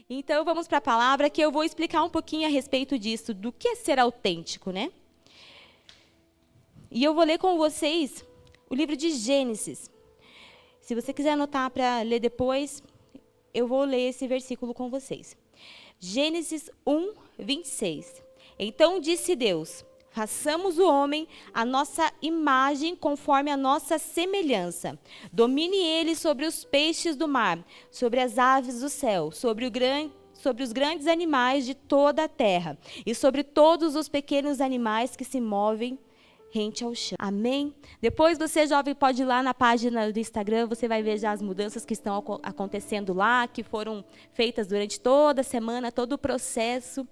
Então, vamos para a palavra que eu vou explicar um pouquinho a respeito disso, do que é ser autêntico, né? E eu vou ler com vocês o livro de Gênesis. Se você quiser anotar para ler depois, eu vou ler esse versículo com vocês. Gênesis 1, 26. Então disse Deus: façamos o homem à nossa imagem, conforme a nossa semelhança. Domine ele sobre os peixes do mar, sobre as aves do céu, sobre os grandes animais de toda a terra, e sobre todos os pequenos animais que se movem rente ao chão. Amém? Depois você, jovem, pode ir lá na página do Instagram, você vai ver já as mudanças que estão acontecendo lá, que foram feitas durante toda a semana, todo o processo.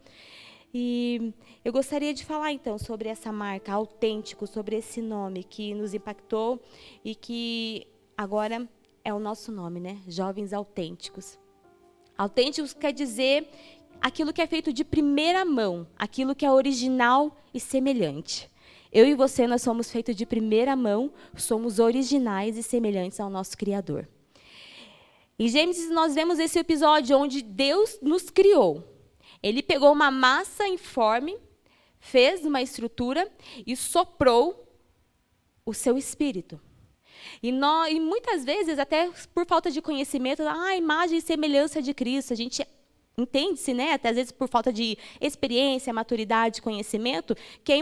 E eu gostaria de falar, então, sobre essa marca, autêntico, sobre esse nome que nos impactou e que agora é o nosso nome, né? Jovens Autênticos. Autênticos quer dizer aquilo que é feito de primeira mão, aquilo que é original e semelhante. Eu e você, nós somos feitos de primeira mão, somos originais e semelhantes ao nosso Criador. Em Gênesis, nós vemos esse episódio onde Deus nos criou. Ele pegou uma massa informe, fez uma estrutura e soprou o seu espírito. E muitas vezes, até por falta de conhecimento, a imagem e semelhança de Cristo, a gente entende-se, né? Até às vezes por falta de experiência, maturidade, conhecimento, que é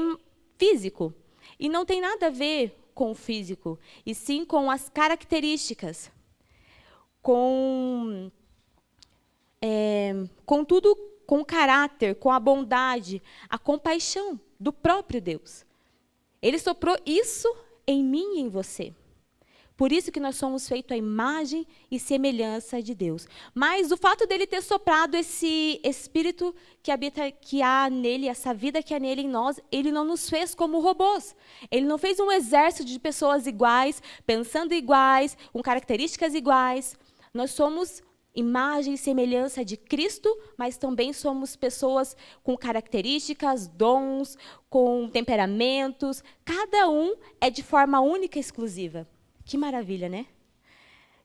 físico. E não tem nada a ver com o físico, e sim com as características, com tudo, com o caráter, com a bondade, a compaixão do próprio Deus. Ele soprou isso em mim e em você. Por isso que nós somos feitos à imagem e semelhança de Deus. Mas o fato dele ter soprado esse espírito que há nele, essa vida que há nele em nós, ele não nos fez como robôs. Ele não fez um exército de pessoas iguais, pensando iguais, com características iguais. Nós somos imagem e semelhança de Cristo, mas também somos pessoas com características, dons, com temperamentos. Cada um é de forma única e exclusiva. Que maravilha, né?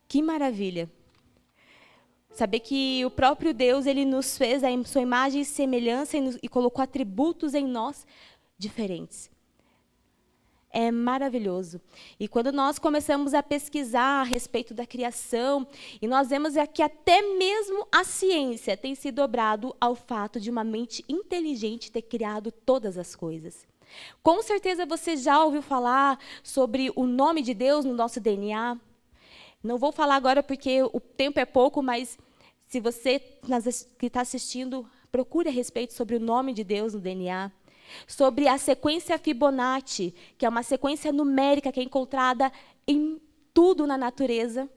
Que maravilha. Saber que o próprio Deus, ele nos fez a sua imagem e semelhança e colocou atributos em nós diferentes. É maravilhoso. E quando nós começamos a pesquisar a respeito da criação, e nós vemos que até mesmo a ciência tem se dobrado ao fato de uma mente inteligente ter criado todas as coisas. Com certeza você já ouviu falar sobre o nome de Deus no nosso DNA. Não vou falar agora porque o tempo é pouco, mas se você que está assistindo, procure a respeito sobre o nome de Deus no DNA. Sobre a sequência Fibonacci, que é uma sequência numérica que é encontrada em tudo na natureza.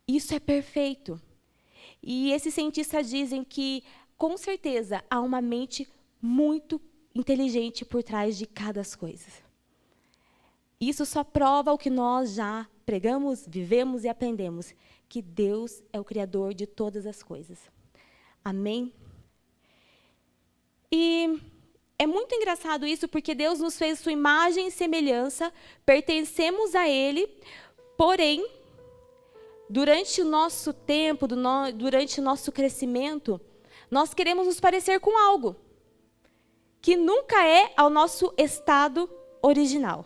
Isso é perfeito. E esses cientistas dizem que, com certeza, há uma mente muito inteligente por trás de cada coisa. Isso só prova o que nós já pregamos, vivemos e aprendemos, que Deus é o Criador de todas as coisas. Amém? E é muito engraçado isso, porque Deus nos fez sua imagem e semelhança, pertencemos a Ele, porém, durante o nosso tempo, durante o nosso crescimento, nós queremos nos parecer com algo que nunca é ao nosso estado original.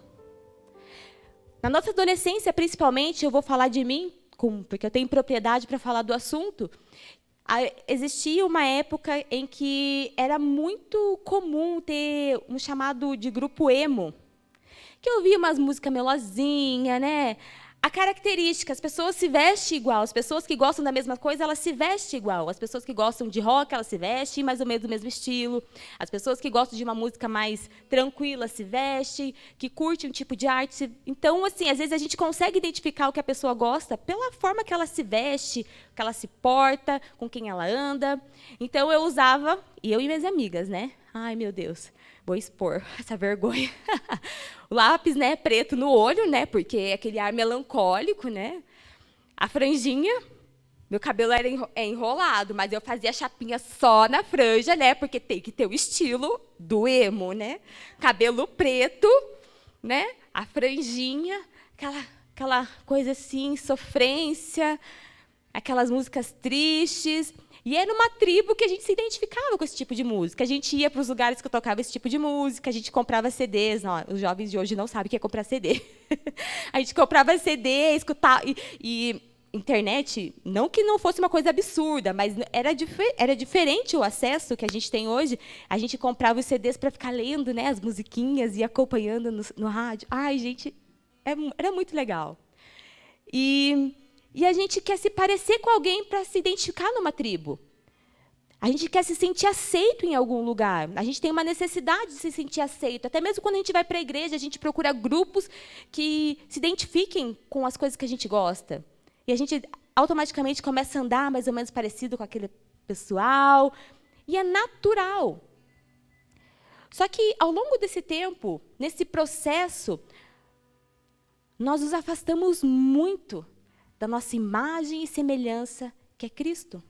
Na nossa adolescência, principalmente, eu vou falar de mim, porque eu tenho propriedade para falar do assunto. Existia uma época em que era muito comum ter um chamado de grupo emo, que ouvia umas músicas melosinhas, né? A característica, as pessoas se vestem igual, as pessoas que gostam da mesma coisa, elas se vestem igual. As pessoas que gostam de rock, elas se vestem mais ou menos do mesmo estilo. As pessoas que gostam de uma música mais tranquila se vestem, que curtem um tipo de arte. Então, assim, às vezes a gente consegue identificar o que a pessoa gosta pela forma que ela se veste, que ela se porta, com quem ela anda. Então, eu usava, e eu e minhas amigas, né? Ai, meu Deus, vou expor essa vergonha. O lápis, né, preto no olho, né, porque é aquele ar melancólico, né? A franjinha, meu cabelo era enrolado, mas eu fazia a chapinha só na franja, né, porque tem que ter o estilo do emo, né? Cabelo preto, né? A franjinha, aquela coisa assim, sofrência. aquelas músicas tristes. E era uma tribo que a gente se identificava com esse tipo de música. A gente ia para os lugares que eu tocava esse tipo de música, a gente comprava CDs. Não, os jovens de hoje não sabem o que é comprar CD. A gente comprava CD, escutava. E internet, não que não fosse uma coisa absurda, mas era diferente o acesso que a gente tem hoje. A gente comprava os CDs para ficar lendo, né, as musiquinhas e acompanhando no rádio. Ai, gente, era muito legal. E a gente quer se parecer com alguém para se identificar numa tribo. A gente quer se sentir aceito em algum lugar. A gente tem uma necessidade de se sentir aceito. Até mesmo quando a gente vai para a igreja, a gente procura grupos que se identifiquem com as coisas que a gente gosta. E a gente automaticamente começa a andar mais ou menos parecido com aquele pessoal. E é natural. Só que, ao longo desse tempo, nesse processo, nós nos afastamos muito da nossa imagem e semelhança, que é Cristo.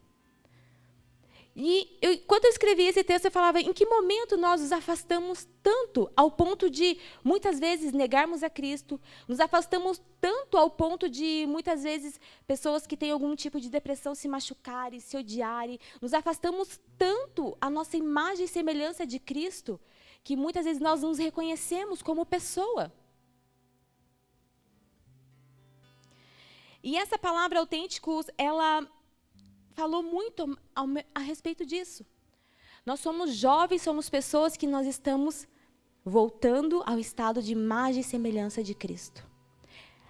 E quando eu escrevi esse texto, eu falava, em que momento nós nos afastamos tanto ao ponto de, muitas vezes, negarmos a Cristo, nos afastamos tanto ao ponto de, muitas vezes, pessoas que têm algum tipo de depressão se machucarem, se odiarem, nos afastamos tanto a nossa imagem e semelhança de Cristo, que muitas vezes nós nos reconhecemos como pessoa. E essa palavra autênticos, ela falou muito a respeito disso. Nós somos jovens, somos pessoas que nós estamos voltando ao estado de imagem e semelhança de Cristo.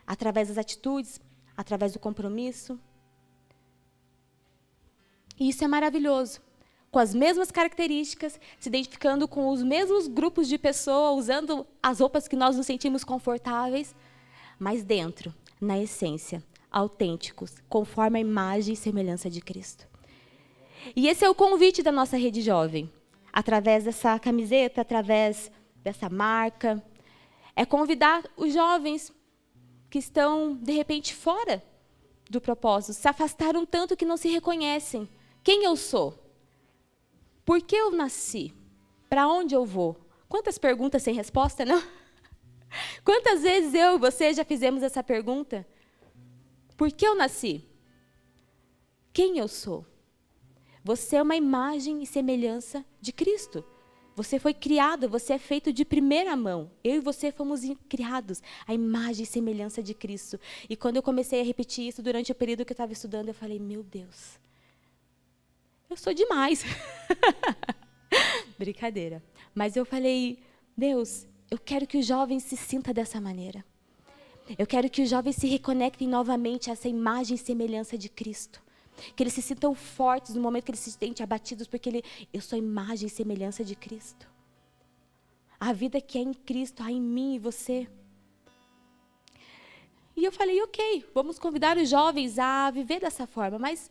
Através das atitudes, através do compromisso. E isso é maravilhoso. Com as mesmas características, se identificando com os mesmos grupos de pessoas, usando as roupas que nós nos sentimos confortáveis, mas dentro, na essência, autênticos, conforme a imagem e semelhança de Cristo. E esse é o convite da nossa rede jovem. Através dessa camiseta, através dessa marca, é convidar os jovens que estão, de repente, fora do propósito, se afastaram tanto que não se reconhecem. Quem eu sou? Por que eu nasci? Para onde eu vou? Quantas perguntas sem resposta, não? Quantas vezes eu e você já fizemos essa pergunta? Por que eu nasci? Quem eu sou? Você é uma imagem e semelhança de Cristo. Você foi criado, você é feito de primeira mão. Eu e você fomos criados à imagem e semelhança de Cristo. E quando eu comecei a repetir isso durante o período que eu estava estudando, eu falei, meu Deus, eu sou demais. Brincadeira. Mas eu falei, Deus, eu quero que os jovens se sintam dessa maneira. Eu quero que os jovens se reconectem novamente a essa imagem e semelhança de Cristo. Que eles se sintam fortes no momento que eles se sentem abatidos, porque eu sou a imagem e semelhança de Cristo. A vida que é em Cristo, há em mim e você. E eu falei, ok, vamos convidar os jovens a viver dessa forma, mas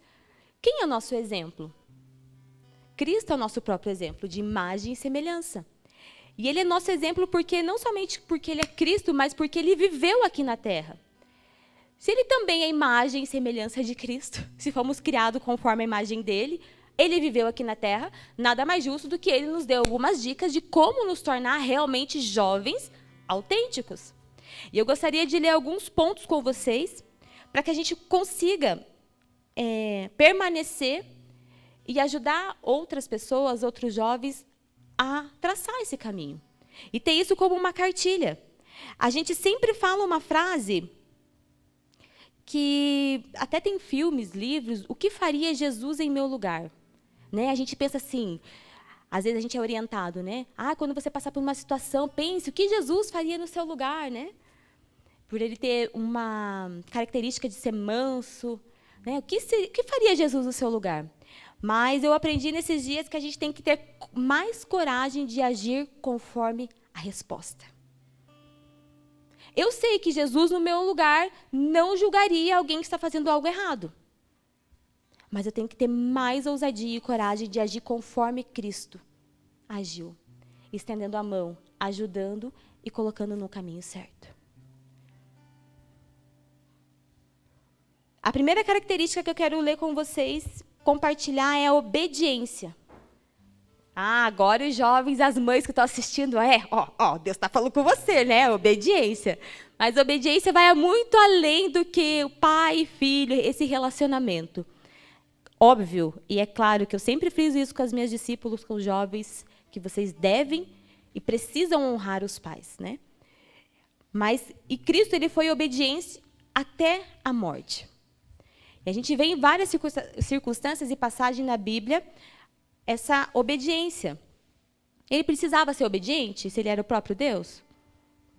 quem é o nosso exemplo? Cristo é o nosso próprio exemplo de imagem e semelhança. E ele é nosso exemplo porque não somente porque ele é Cristo, mas porque ele viveu aqui na Terra. Se ele também é imagem e semelhança de Cristo, se fomos criados conforme a imagem dele, ele viveu aqui na Terra, nada mais justo do que ele nos deu algumas dicas de como nos tornar realmente jovens autênticos. E eu gostaria de ler alguns pontos com vocês, para que a gente consiga permanecer e ajudar outras pessoas, outros jovens, a traçar esse caminho. E ter isso como uma cartilha. A gente sempre fala uma frase que até tem filmes, livros, o que faria Jesus em meu lugar? Né? A gente pensa assim, às vezes a gente é orientado, né? Quando você passar por uma situação, pense o que Jesus faria no seu lugar, né? Por ele ter uma característica de ser manso, né? O que faria Jesus no seu lugar? Mas eu aprendi nesses dias que a gente tem que ter mais coragem de agir conforme a resposta. Eu sei que Jesus, no meu lugar, não julgaria alguém que está fazendo algo errado. Mas eu tenho que ter mais ousadia e coragem de agir conforme Cristo agiu. Estendendo a mão, ajudando e colocando no caminho certo. A primeira característica que eu quero ler com vocês, compartilhar, é a obediência. Ah, agora os jovens, as mães que estão assistindo, Deus está falando com você, né? Obediência. Mas obediência vai muito além do que o pai e filho, esse relacionamento. Óbvio, e é claro que eu sempre friso isso com as minhas discípulos, com os jovens, que vocês devem e precisam honrar os pais, né? E Cristo, ele foi obediente até a morte. E a gente vê em várias circunstâncias e passagens na Bíblia essa obediência. Ele precisava ser obediente se ele era o próprio Deus?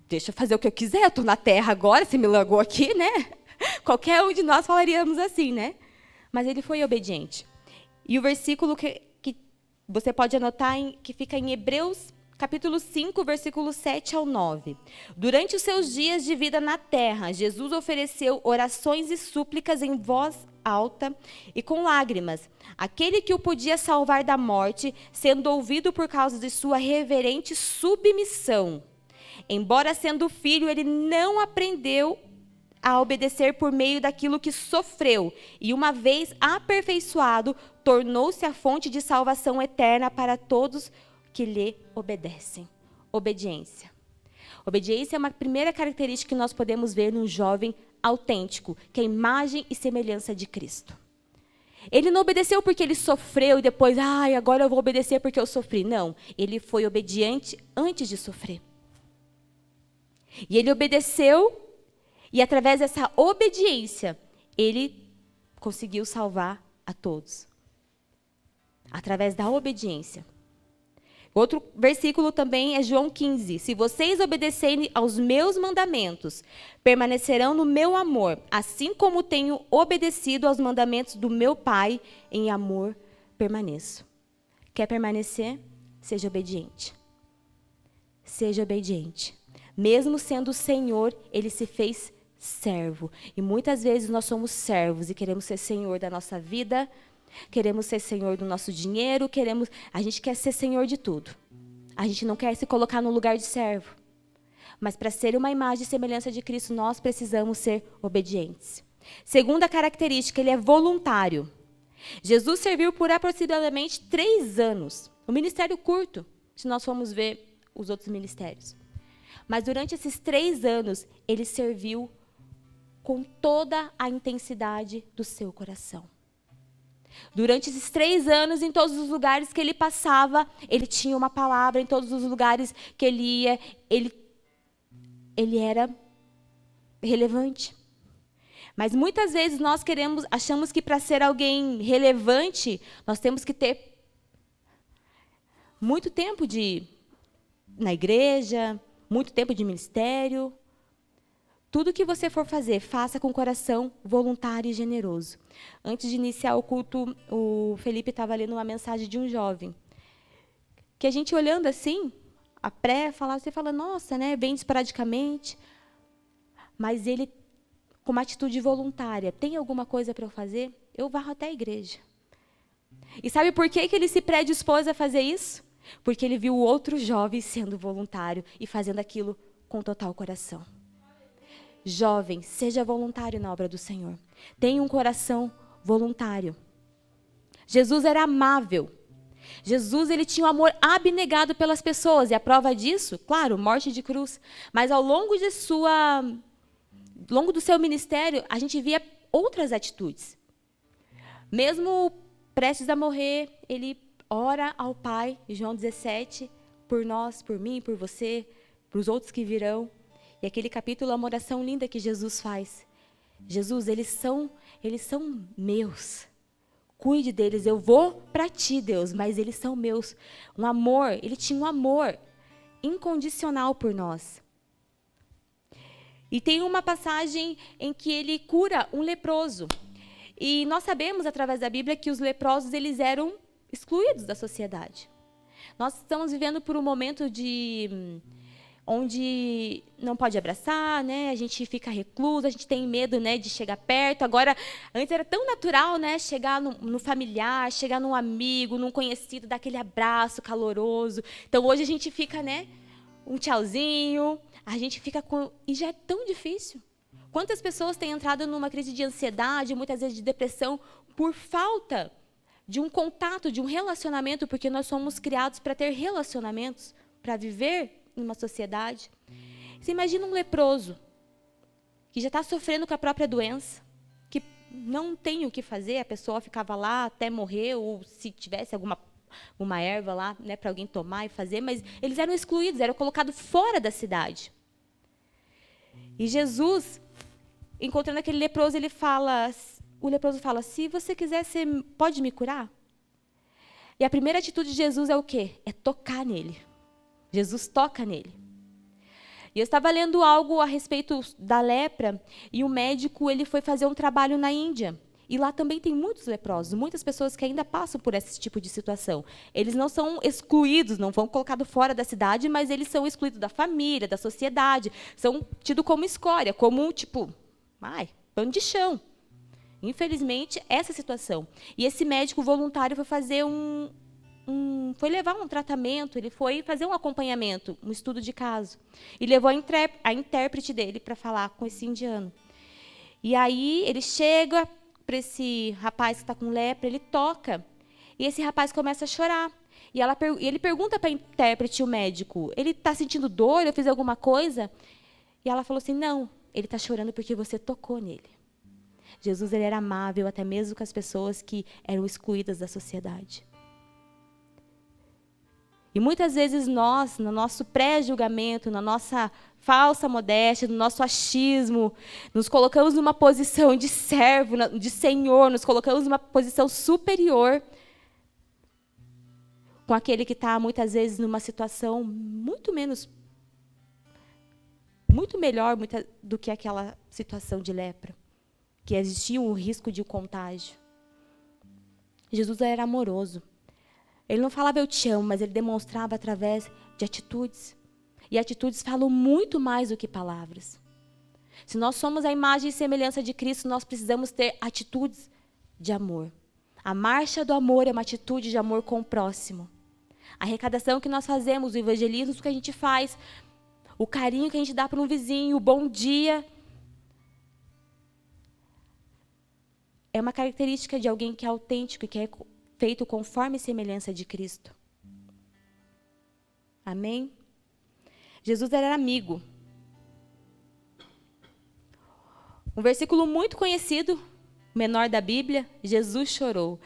Deixa eu fazer o que eu quiser, eu estou na terra agora, se me largou aqui, né? Qualquer um de nós falaríamos assim, né? Mas ele foi obediente. E o versículo que você pode anotar, que fica em Hebreus, capítulo 5, versículos 7 ao 9. Durante os seus dias de vida na terra, Jesus ofereceu orações e súplicas em voz alta e com lágrimas. Aquele que o podia salvar da morte, sendo ouvido por causa de sua reverente submissão. Embora sendo filho, ele não aprendeu a obedecer por meio daquilo que sofreu, e uma vez aperfeiçoado, tornou-se a fonte de salvação eterna para todos que lhe obedecem. Obediência. Obediência é uma primeira característica que nós podemos ver num jovem autêntico, que é a imagem e semelhança de Cristo. Ele não obedeceu porque ele sofreu e depois, agora eu vou obedecer porque eu sofri. Não, ele foi obediente antes de sofrer. E ele obedeceu, e através dessa obediência, ele conseguiu salvar a todos. Através da obediência. Outro versículo também é João 15. Se vocês obedecerem aos meus mandamentos, permanecerão no meu amor, assim como tenho obedecido aos mandamentos do meu Pai, em amor permaneço. Quer permanecer? Seja obediente. Seja obediente. Mesmo sendo o Senhor, ele se fez servo. E muitas vezes nós somos servos e queremos ser Senhor da nossa vida, queremos ser Senhor do nosso dinheiro, a gente quer ser Senhor de tudo. A gente não quer se colocar no lugar de servo. Mas para ser uma imagem e semelhança de Cristo, nós precisamos ser obedientes. Segunda característica, ele é voluntário. Jesus serviu por aproximadamente 3 anos. Um ministério curto, se nós formos ver os outros ministérios. Mas durante esses 3 anos, ele serviu com toda a intensidade do seu coração. Durante esses 3 anos, em todos os lugares que ele passava, ele tinha uma palavra, em todos os lugares que ele ia, ele era relevante. Mas muitas vezes nós achamos que para ser alguém relevante, nós temos que ter muito tempo na igreja, muito tempo de ministério. Tudo que você for fazer, faça com coração voluntário e generoso. Antes de iniciar o culto, o Felipe estava lendo uma mensagem de um jovem. Que a gente olhando assim, a você fala, nossa, né, bem esporadicamente. Mas ele, com uma atitude voluntária, tem alguma coisa para eu fazer? Eu varro até a igreja. E sabe por que ele se predispôs a fazer isso? Porque ele viu outro jovem sendo voluntário e fazendo aquilo com total coração. Jovem, seja voluntário na obra do Senhor. Tenha um coração voluntário. Jesus era amável. Jesus, ele tinha um amor abnegado pelas pessoas. E a prova disso, claro, morte de cruz. Mas ao longo do seu ministério, a gente via outras atitudes. Mesmo prestes a morrer, ele ora ao Pai, João 17, por nós, por mim, por você, para os outros que virão. E aquele capítulo é uma oração linda que Jesus faz. Jesus, eles são meus. Cuide deles, eu vou para ti, Deus, mas eles são meus. Um amor, ele tinha um amor incondicional por nós. E tem uma passagem em que ele cura um leproso. E nós sabemos, através da Bíblia, que os leprosos eles eram excluídos da sociedade. Nós estamos vivendo por um momento onde não pode abraçar, né? A gente fica recluso, a gente tem medo, né, de chegar perto. Agora, antes era tão natural, né, chegar no familiar, chegar num amigo, num conhecido, dar aquele abraço caloroso. Então, hoje a gente fica, né, um tchauzinho, a gente fica e já é tão difícil. Quantas pessoas têm entrado numa crise de ansiedade, muitas vezes de depressão, por falta de um contato, de um relacionamento, porque nós somos criados para ter relacionamentos, para viver em uma sociedade. Você imagina um leproso, que já está sofrendo com a própria doença, que não tem o que fazer, a pessoa ficava lá até morrer, ou se tivesse uma erva lá, né, para alguém tomar e fazer, mas eles eram excluídos, eram colocados fora da cidade. E Jesus, encontrando aquele leproso, o leproso fala, se você quiser, você pode me curar? E a primeira atitude de Jesus é o quê? É tocar nele. Jesus toca nele. E eu estava lendo algo a respeito da lepra, e o médico ele foi fazer um trabalho na Índia. E lá também tem muitos leprosos, muitas pessoas que ainda passam por esse tipo de situação. Eles não são excluídos, não vão colocados fora da cidade, mas eles são excluídos da família, da sociedade, são tidos como escória, como, pano de chão. Infelizmente, essa situação. E esse médico voluntário foi fazer foi levar um tratamento, ele foi fazer um acompanhamento, um estudo de caso. E levou a intérprete dele para falar com esse indiano. E aí ele chega para esse rapaz que está com lepra, ele toca, e esse rapaz começa a chorar. E ele pergunta para a intérprete, o médico, ele está sentindo dor, eu fiz alguma coisa? E ela falou assim, não, ele está chorando porque você tocou nele. Jesus ele era amável até mesmo com as pessoas que eram excluídas da sociedade. E muitas vezes nós, no nosso pré-julgamento, na nossa falsa modéstia, no nosso achismo, nos colocamos numa posição de servo, de senhor, nos colocamos numa posição superior com aquele que está, muitas vezes, numa situação muito melhor do que aquela situação de lepra, que existia um risco de contágio. Jesus era amoroso. Ele não falava eu te amo, mas ele demonstrava através de atitudes. E atitudes falam muito mais do que palavras. Se nós somos a imagem e semelhança de Cristo, nós precisamos ter atitudes de amor. A marcha do amor é uma atitude de amor com o próximo. A arrecadação que nós fazemos, o evangelismo que a gente faz, o carinho que a gente dá para um vizinho, o bom dia, é uma característica de alguém que é autêntico, que é feito conforme a semelhança de Cristo. Amém? Jesus era amigo. Um versículo muito conhecido, menor da Bíblia, Jesus chorou.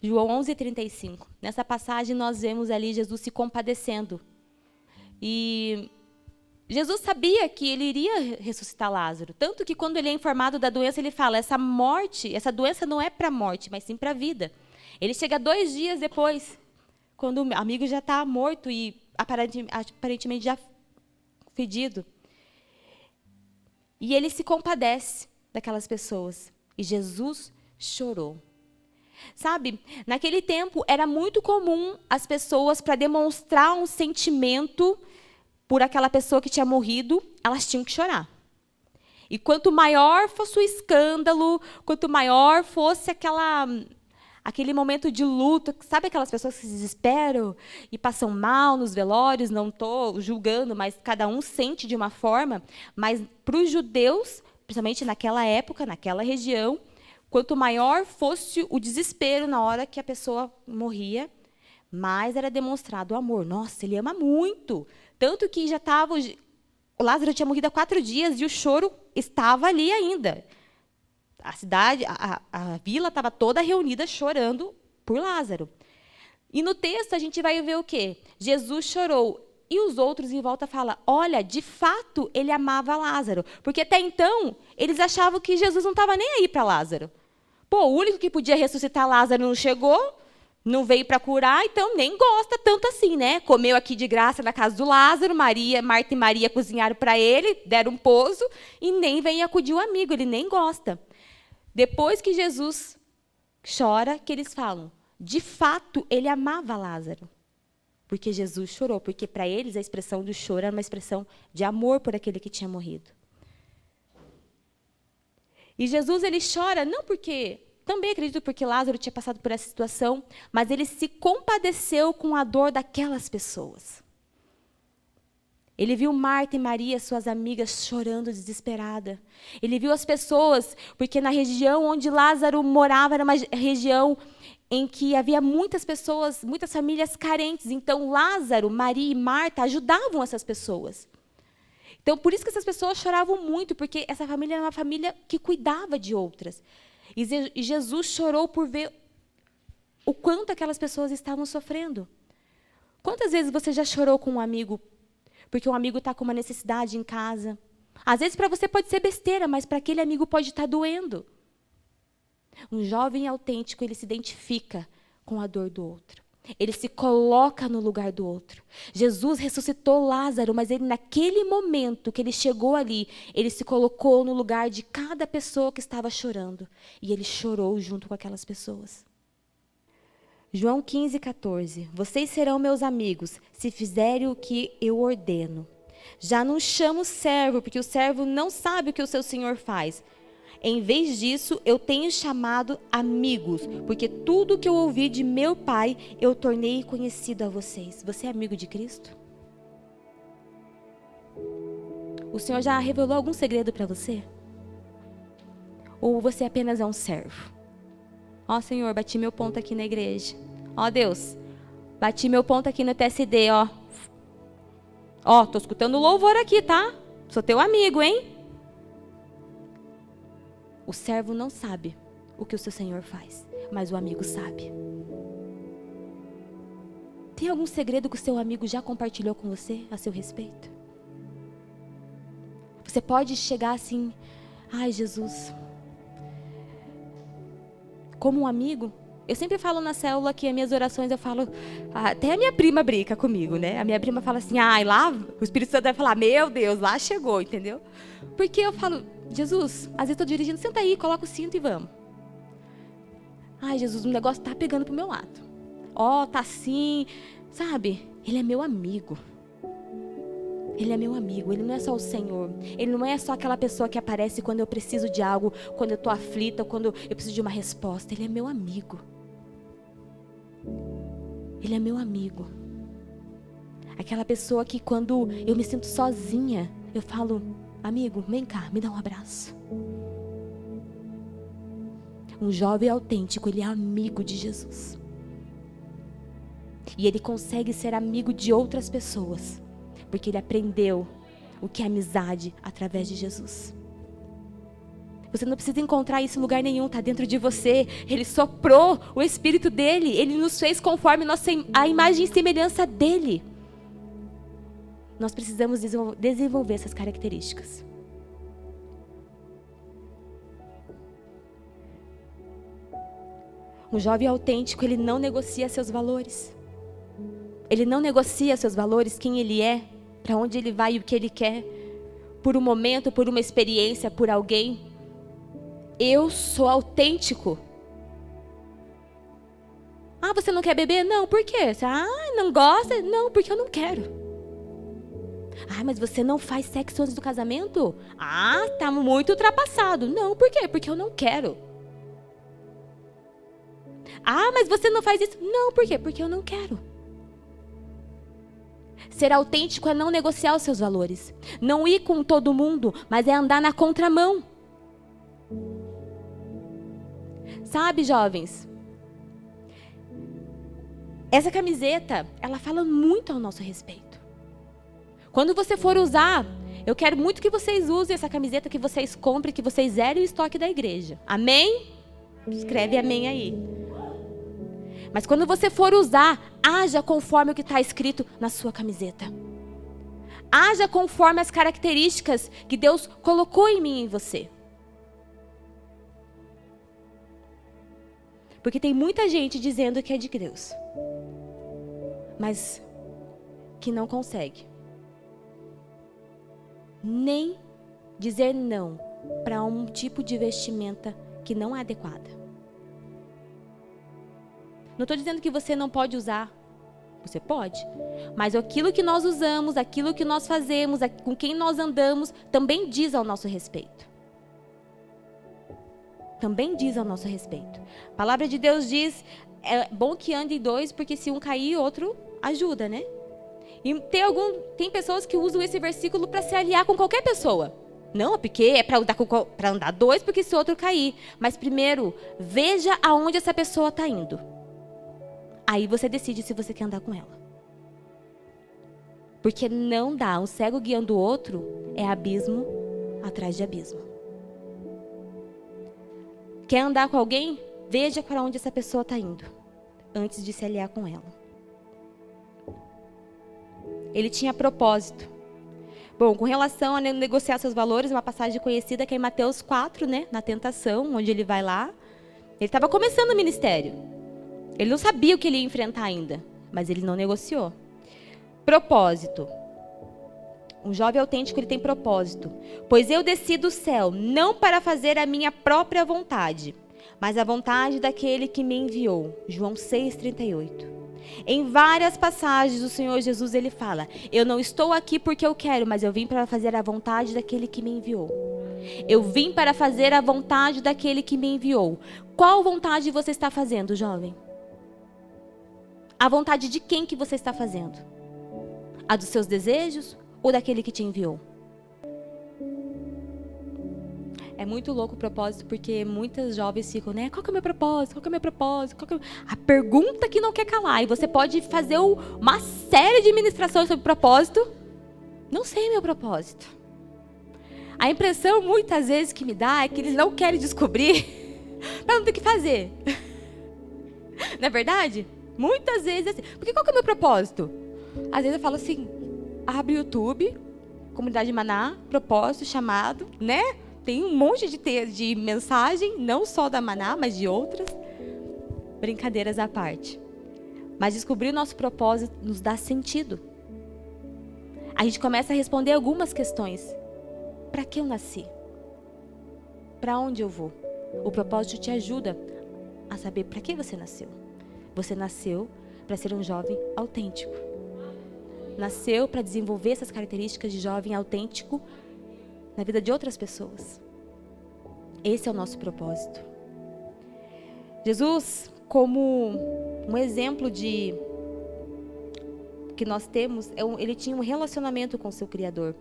João 11:35. Nessa passagem nós vemos ali Jesus se compadecendo. E Jesus sabia que ele iria ressuscitar Lázaro. Tanto que quando ele é informado da doença, ele fala, essa doença não é para a morte, mas sim para a vida. Ele chega 2 dias depois, quando o amigo já está morto e aparentemente já fedido. E ele se compadece daquelas pessoas. E Jesus chorou. Sabe, naquele tempo era muito comum as pessoas, para demonstrar um sentimento por aquela pessoa que tinha morrido, elas tinham que chorar. E quanto maior fosse o escândalo, quanto maior fosse aquele momento de luto, sabe aquelas pessoas que se desesperam e passam mal nos velórios, não estou julgando, mas cada um sente de uma forma, mas para os judeus, principalmente naquela época, naquela região, quanto maior fosse o desespero na hora que a pessoa morria, mais era demonstrado o amor. Nossa, ele ama muito. Tanto que já estava, o Lázaro tinha morrido há 4 dias e o choro estava ali ainda. A cidade, a vila estava toda reunida chorando por Lázaro. E no texto a gente vai ver o quê? Jesus chorou. E os outros em volta falam, olha, de fato ele amava Lázaro. Porque até então eles achavam que Jesus não estava nem aí para Lázaro. Pô, o único que podia ressuscitar Lázaro não chegou, não veio para curar, então nem gosta tanto assim, né? Comeu aqui de graça na casa do Lázaro, Marta e Maria cozinharam para ele, deram um pouso, e nem vem acudir o amigo, ele nem gosta. Depois que Jesus chora, que eles falam, de fato, ele amava Lázaro. Porque Jesus chorou, porque para eles a expressão do choro era uma expressão de amor por aquele que tinha morrido. E Jesus, ele chora, não porque, também acredito porque Lázaro tinha passado por essa situação, mas ele se compadeceu com a dor daquelas pessoas. Ele viu Marta e Maria, suas amigas, chorando desesperada. Ele viu as pessoas, porque na região onde Lázaro morava era uma região em que havia muitas pessoas, muitas famílias carentes. Então, Lázaro, Maria e Marta ajudavam essas pessoas. Então, por isso que essas pessoas choravam muito, porque essa família era uma família que cuidava de outras. E Jesus chorou por ver o quanto aquelas pessoas estavam sofrendo. Quantas vezes você já chorou com um amigo, porque um amigo está com uma necessidade em casa? Às vezes, para você pode ser besteira, mas para aquele amigo pode estar doendo. Um jovem autêntico, ele se identifica com a dor do outro. Ele se coloca no lugar do outro. Jesus ressuscitou Lázaro, mas ele, naquele momento que ele chegou ali, ele se colocou no lugar de cada pessoa que estava chorando. E ele chorou junto com aquelas pessoas. João 15:14. Vocês serão meus amigos, se fizerem o que eu ordeno. Já não chamo servo, porque o servo não sabe o que o seu senhor faz. Em vez disso, eu tenho chamado amigos, porque tudo que eu ouvi de meu Pai, eu tornei conhecido a vocês. Você é amigo de Cristo? O Senhor já revelou algum segredo para você? Ou você apenas é um servo? Ó, Senhor, bati meu ponto aqui na igreja. Ó, Deus, bati meu ponto aqui no TSD, ó. Ó, tô escutando louvor aqui, tá? Sou teu amigo, hein? O servo não sabe o que o seu Senhor faz, mas o amigo sabe. Tem algum segredo que o seu amigo já compartilhou com você a seu respeito? Você pode chegar assim, ai, Jesus, como um amigo. Eu sempre falo na célula que as minhas orações, eu falo, até a minha prima brinca comigo, né? A minha prima fala assim, ai, lá, o Espírito Santo vai falar, meu Deus, lá chegou, entendeu? Porque eu falo, Jesus, às vezes eu tô dirigindo, senta aí, coloca o cinto e vamos. Ai, Jesus, o negócio tá pegando pro meu lado. Ó, tá assim, sabe? Ele é meu amigo. Ele é meu amigo, ele não é só o Senhor. Ele não é só aquela pessoa que aparece quando eu preciso de algo, quando eu tô aflita, quando eu preciso de uma resposta. Ele é meu amigo. Ele é meu amigo. Aquela pessoa que quando eu me sinto sozinha, eu falo, amigo, vem cá, me dá um abraço. Um jovem autêntico, ele é amigo de Jesus. E ele consegue ser amigo de outras pessoas, porque ele aprendeu o que é amizade através de Jesus. Você não precisa encontrar isso em lugar nenhum, está dentro de você. Ele soprou o Espírito dele, ele nos fez conforme a imagem e semelhança dele. Nós precisamos desenvolver essas características. Um jovem autêntico, ele não negocia seus valores. Ele não negocia seus valores, quem ele é, para onde ele vai e o que ele quer, por um momento, por uma experiência, por alguém. Eu sou autêntico. Ah, você não quer beber? Não, por quê? Não gosta? Não, porque eu não quero. Ah, mas você não faz sexo antes do casamento? Ah, tá muito ultrapassado. Não, por quê? Porque eu não quero. Ah, mas você não faz isso? Não, por quê? Porque eu não quero. Ser autêntico é não negociar os seus valores. Não ir com todo mundo, mas é andar na contramão. Sabe, jovens? Essa camiseta, ela fala muito ao nosso respeito. Quando você for usar, eu quero muito que vocês usem essa camiseta, que vocês comprem, que vocês zerem o estoque da igreja. Amém? Escreve amém aí. Mas quando você for usar, haja conforme o que está escrito na sua camiseta. Haja conforme as características que Deus colocou em mim e em você. Porque tem muita gente dizendo que é de Deus, mas que não consegue nem dizer não para um tipo de vestimenta que não é adequada. Não estou dizendo que você não pode usar. Você pode. Mas aquilo que nós usamos, aquilo que nós fazemos, com quem nós andamos, também diz ao nosso respeito. Também diz ao nosso respeito. A palavra de Deus diz, é bom que ande em dois, porque se um cair, outro ajuda, né? E tem pessoas que usam esse versículo para se aliar com qualquer pessoa. Não, porque é para andar dois, porque se outro cair. Mas primeiro, veja aonde essa pessoa está indo. Aí você decide se você quer andar com ela. Porque não dá, um cego guiando o outro é abismo atrás de abismo. Quer andar com alguém? Veja para onde essa pessoa está indo, antes de se aliar com ela. Ele tinha propósito. Bom, com relação a negociar seus valores, uma passagem conhecida que é em Mateus 4, né? Na tentação, onde ele vai lá. Ele estava começando o ministério. Ele não sabia o que ele ia enfrentar ainda, mas ele não negociou. Propósito. Um jovem autêntico, ele tem propósito. Pois eu desci do céu, não para fazer a minha própria vontade, mas a vontade daquele que me enviou. João 6,38. Em várias passagens, o Senhor Jesus, ele fala: eu não estou aqui porque eu quero, mas eu vim para fazer a vontade daquele que me enviou. Eu vim para fazer a vontade daquele que me enviou. Qual vontade você está fazendo, jovem? A vontade de quem que você está fazendo? A dos seus desejos ou daquele que te enviou? É muito louco o propósito, porque muitas jovens ficam, né? Qual que é o meu propósito? Qual que é o meu propósito? Qual que é... A pergunta que não quer calar. E você pode fazer uma série de ministrações sobre propósito. Não sei meu propósito. A impressão, muitas vezes, que me dá é que eles não querem descobrir para não ter o que fazer. Não é verdade? Muitas vezes assim. Porque qual que é o meu propósito? Às vezes eu falo assim, abre o YouTube, Comunidade Maná, propósito, chamado, né? Tem um monte de mensagem, não só da Maná, mas de outras. Brincadeiras à parte. Mas descobrir o nosso propósito nos dá sentido. A gente começa a responder algumas questões. Para que eu nasci? Para onde eu vou? O propósito te ajuda a saber para que você nasceu. Você nasceu para ser um jovem autêntico. Nasceu para desenvolver essas características de jovem autêntico na vida de outras pessoas. Esse é o nosso propósito. Jesus, como um exemplo de que nós temos, ele tinha um relacionamento com o seu Criador.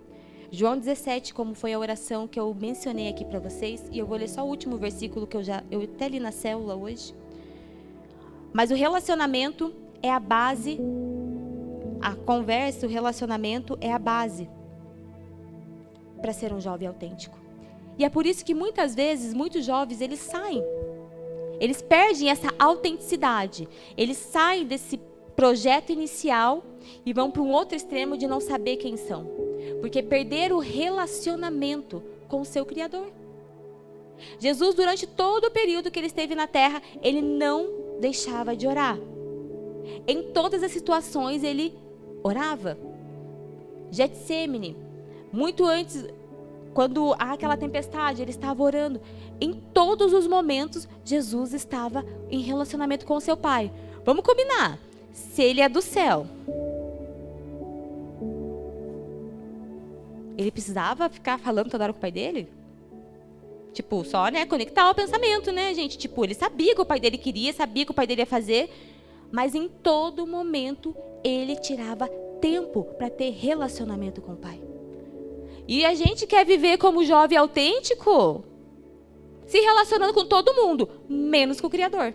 João 17, como foi a oração que eu mencionei aqui para vocês, e eu vou ler só o último versículo que eu até li na célula hoje. Mas o relacionamento é a base, a conversa, o relacionamento é a base para ser um jovem autêntico. E é por isso que muitas vezes, muitos jovens, eles saem. Eles perdem essa autenticidade. Eles saem desse projeto inicial e vão para um outro extremo de não saber quem são. Porque perderam o relacionamento com o seu Criador. Jesus, durante todo o período que ele esteve na terra, ele não deixava de orar. Em todas as situações, ele orava. Getsêmani, muito antes, quando há aquela tempestade, ele estava orando. Em todos os momentos, Jesus estava em relacionamento com o seu Pai. Vamos combinar. Se ele é do céu, ele precisava ficar falando toda hora com o pai dele? Tipo, só, né, conectar o pensamento, né, gente? Tipo, ele sabia que o pai dele queria, sabia que o pai dele ia fazer, mas em todo momento ele tirava tempo para ter relacionamento com o pai. E a gente quer viver como jovem autêntico, se relacionando com todo mundo, menos com o Criador.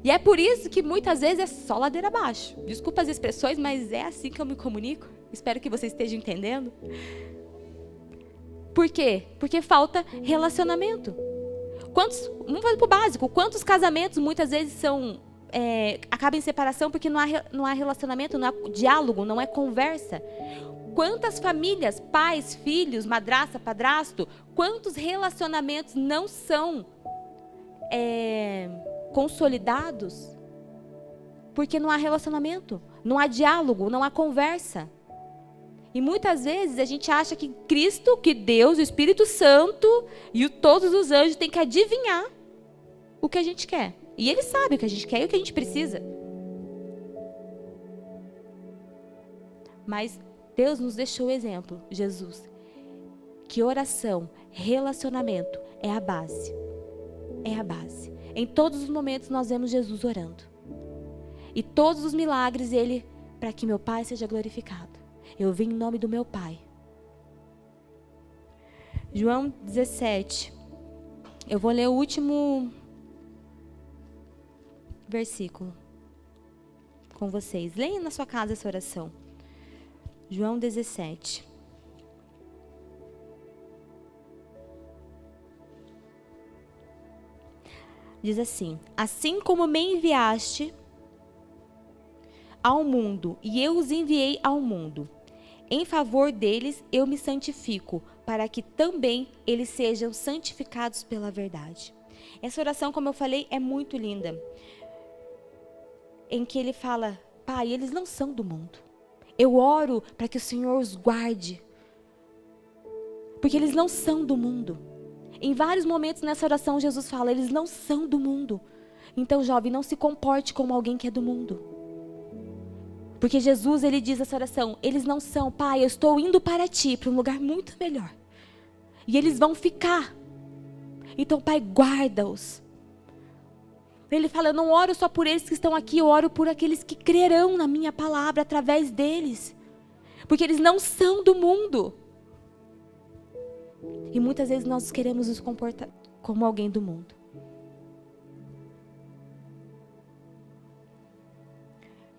E é por isso que muitas vezes é só ladeira abaixo. Desculpa as expressões, mas é assim que eu me comunico. Espero que você esteja entendendo. Por quê? Porque falta relacionamento. Vamos fazer pro básico. Quantos casamentos muitas vezes acabam em separação porque não há relacionamento, não há diálogo, não é conversa? Quantas famílias, pais, filhos, madrasta, padrasto, quantos relacionamentos não são consolidados porque não há relacionamento, não há diálogo, não há conversa? E muitas vezes a gente acha que Cristo, que Deus, o Espírito Santo e todos os anjos têm que adivinhar o que a gente quer. E Ele sabe o que a gente quer e o que a gente precisa. Mas Deus nos deixou o exemplo, Jesus, que oração, relacionamento é a base. É a base. Em todos os momentos nós vemos Jesus orando. E todos os milagres, Ele, para que meu Pai seja glorificado. Eu vim em nome do meu Pai. João 17. Eu vou ler o último versículo com vocês. Leiam na sua casa essa oração. João 17. Diz assim: assim como me enviaste ao mundo, e eu os enviei ao mundo, em favor deles eu me santifico, para que também eles sejam santificados pela verdade. Essa oração, como eu falei, é muito linda. Em que ele fala: Pai, eles não são do mundo. Eu oro para que o Senhor os guarde, porque eles não são do mundo. Em vários momentos nessa oração, Jesus fala: eles não são do mundo. Então, jovem, não se comporte como alguém que é do mundo. Porque Jesus, ele diz essa oração: eles não são, Pai, eu estou indo para ti, para um lugar muito melhor. E eles vão ficar. Então, Pai, guarda-os. Ele fala: eu não oro só por eles que estão aqui, eu oro por aqueles que crerão na minha palavra através deles. Porque eles não são do mundo. E muitas vezes nós queremos nos comportar como alguém do mundo.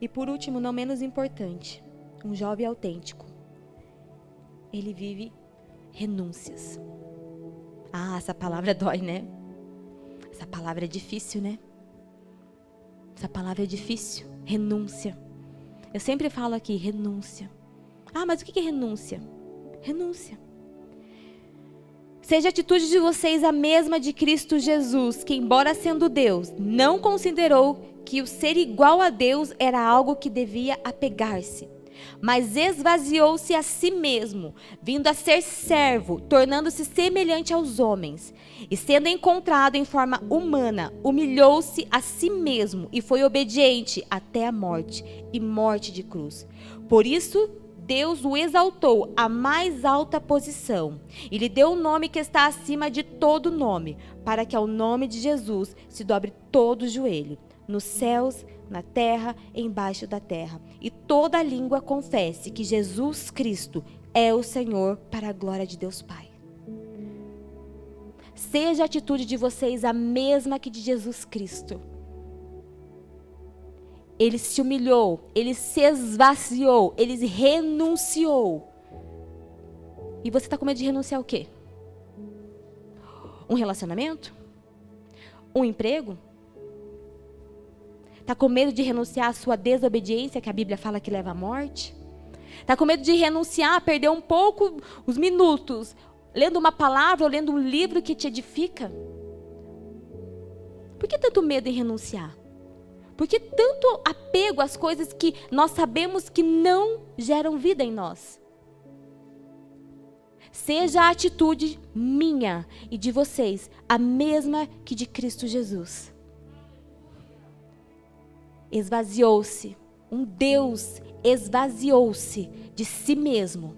E por último, não menos importante, um jovem autêntico. Ele vive renúncias. Ah, essa palavra dói, né? Essa palavra é difícil, né? Essa palavra é difícil. Renúncia. Eu sempre falo aqui, renúncia. Ah, mas o que é renúncia? Renúncia. Seja a atitude de vocês a mesma de Cristo Jesus, que embora sendo Deus, não considerou que o ser igual a Deus era algo que devia apegar-se, mas esvaziou-se a si mesmo, vindo a ser servo, tornando-se semelhante aos homens. E sendo encontrado em forma humana, humilhou-se a si mesmo e foi obediente até a morte, e morte de cruz. Por isso, Deus o exaltou à mais alta posição e lhe deu o nome que está acima de todo nome, para que ao nome de Jesus se dobre todo o joelho, nos céus, na terra, embaixo da terra, e toda língua confesse que Jesus Cristo é o Senhor, para a glória de Deus Pai. Seja a atitude de vocês a mesma que de Jesus Cristo. Ele se humilhou, ele se esvaziou, ele renunciou. E você está com medo de renunciar o quê? Um relacionamento? Um emprego? Está com medo de renunciar à sua desobediência, que a Bíblia fala que leva à morte? Está com medo de renunciar, perder um pouco os minutos, lendo uma palavra ou lendo um livro que te edifica? Por que tanto medo em renunciar? Por que tanto apego às coisas que nós sabemos que não geram vida em nós? Seja a atitude minha e de vocês a mesma que de Cristo Jesus. Esvaziou-se, um Deus esvaziou-se de si mesmo,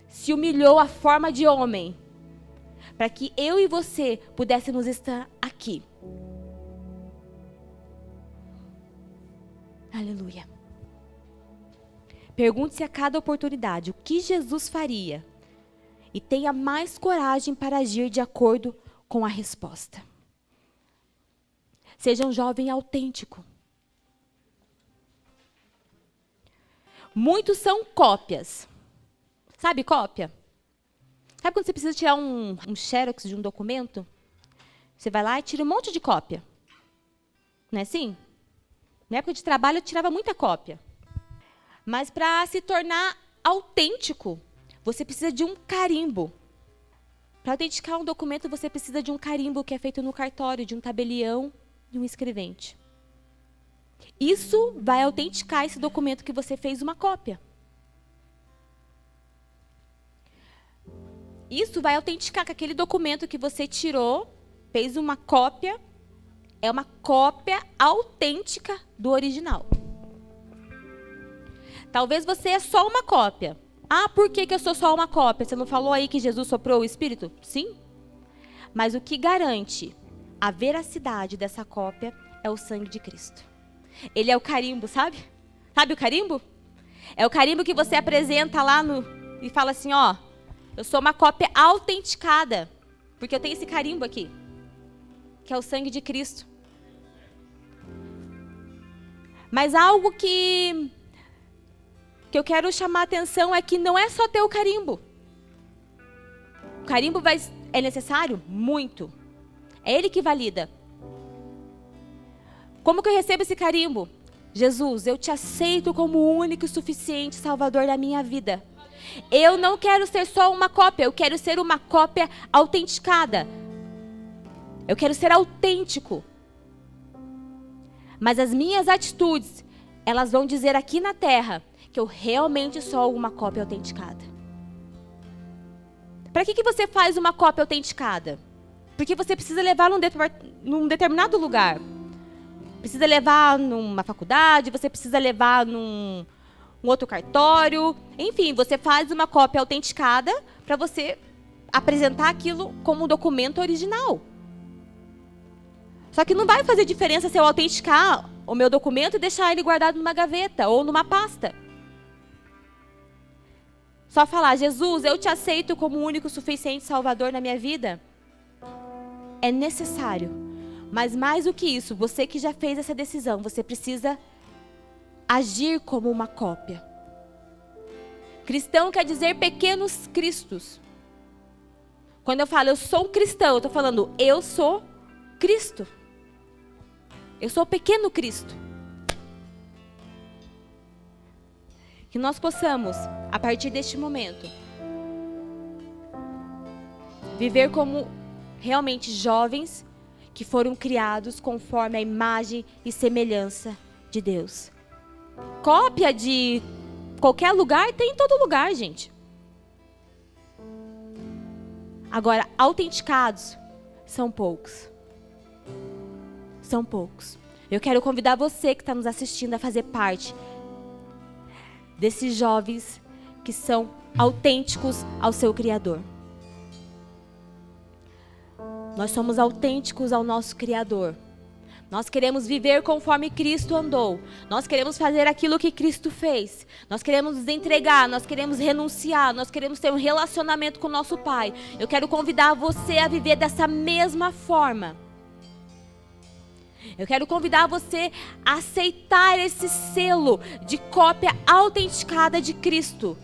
se humilhou à forma de homem, para que eu e você pudéssemos estar aqui. Aleluia. Pergunte-se a cada oportunidade o que Jesus faria e tenha mais coragem para agir de acordo com a resposta. Seja um jovem autêntico. Muitos são cópias. Sabe cópia? Sabe quando você precisa tirar um xerox de um documento? Você vai lá e tira um monte de cópia. Não é assim? Na época de trabalho eu tirava muita cópia. Mas para se tornar autêntico, você precisa de um carimbo. Para autenticar um documento, você precisa de um carimbo que é feito no cartório, de um tabelião e um escrevente. Isso vai autenticar esse documento que você fez uma cópia. Isso vai autenticar que aquele documento que você tirou, fez uma cópia, é uma cópia autêntica do original. Talvez você é só uma cópia. Ah, por que eu sou só uma cópia? Você não falou aí que Jesus soprou o Espírito? Sim. Mas o que garante a veracidade dessa cópia é o sangue de Cristo. Ele é o carimbo, sabe? Sabe o carimbo? É o carimbo que você apresenta lá e fala assim, ó, eu sou uma cópia autenticada, porque eu tenho esse carimbo aqui, que é o sangue de Cristo. Mas algo que eu quero chamar a atenção é que não é só ter o carimbo. O carimbo é necessário? Muito. É ele que valida. Como que eu recebo esse carimbo? Jesus, eu te aceito como o único e suficiente Salvador da minha vida. Eu não quero ser só uma cópia, eu quero ser uma cópia autenticada. Eu quero ser autêntico. Mas as minhas atitudes, elas vão dizer aqui na terra que eu realmente sou uma cópia autenticada. Para que você faz uma cópia autenticada? Porque você precisa levar num determinado lugar. Precisa levar numa faculdade, você precisa levar num outro cartório. Enfim, você faz uma cópia autenticada para você apresentar aquilo como um documento original. Só que não vai fazer diferença se eu autenticar o meu documento e deixar ele guardado numa gaveta ou numa pasta. Só falar, Jesus, eu te aceito como o único suficiente Salvador na minha vida. É necessário. Mas mais do que isso, você que já fez essa decisão, você precisa agir como uma cópia. Cristão quer dizer pequenos cristos. Quando eu falo eu sou um cristão, eu estou falando eu sou Cristo. Eu sou o pequeno Cristo. Que nós possamos, a partir deste momento, viver como realmente jovens que foram criados conforme a imagem e semelhança de Deus. Cópia de qualquer lugar tem em todo lugar, gente. Agora, autenticados são poucos. São poucos. Eu quero convidar você que está nos assistindo a fazer parte desses jovens que são autênticos ao seu Criador. Nós somos autênticos ao nosso Criador. Nós queremos viver conforme Cristo andou. Nós queremos fazer aquilo que Cristo fez. Nós queremos nos entregar, nós queremos renunciar, nós queremos ter um relacionamento com o nosso Pai. Eu quero convidar você a viver dessa mesma forma. Eu quero convidar você a aceitar esse selo de cópia autenticada de Cristo.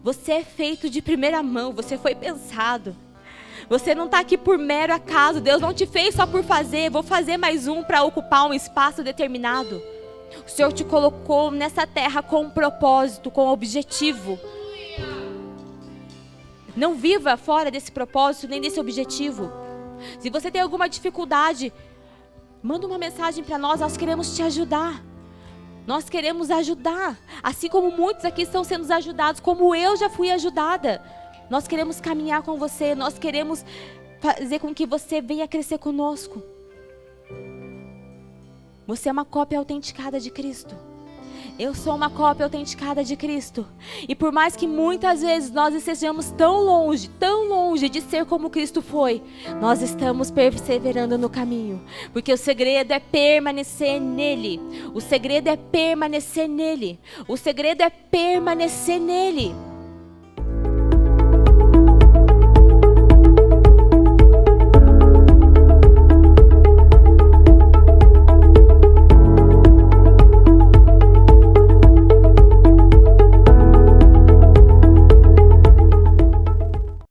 Você é feito de primeira mão, você foi pensado. Você não está aqui por mero acaso, Deus não te fez só por fazer, vou fazer mais um para ocupar um espaço determinado. O Senhor te colocou nessa terra com um propósito, com um objetivo. Não viva fora desse propósito, nem desse objetivo. Se você tem alguma dificuldade, manda uma mensagem para nós queremos te ajudar. Nós queremos ajudar. Assim como muitos aqui estão sendo ajudados, como eu já fui ajudada. Nós queremos caminhar com você, nós queremos fazer com que você venha crescer conosco. Você é uma cópia autenticada de Cristo. Eu sou uma cópia autenticada de Cristo. E por mais que muitas vezes nós estejamos tão longe de ser como Cristo foi, nós estamos perseverando no caminho. Porque o segredo é permanecer nele. O segredo é permanecer nele. O segredo é permanecer nele.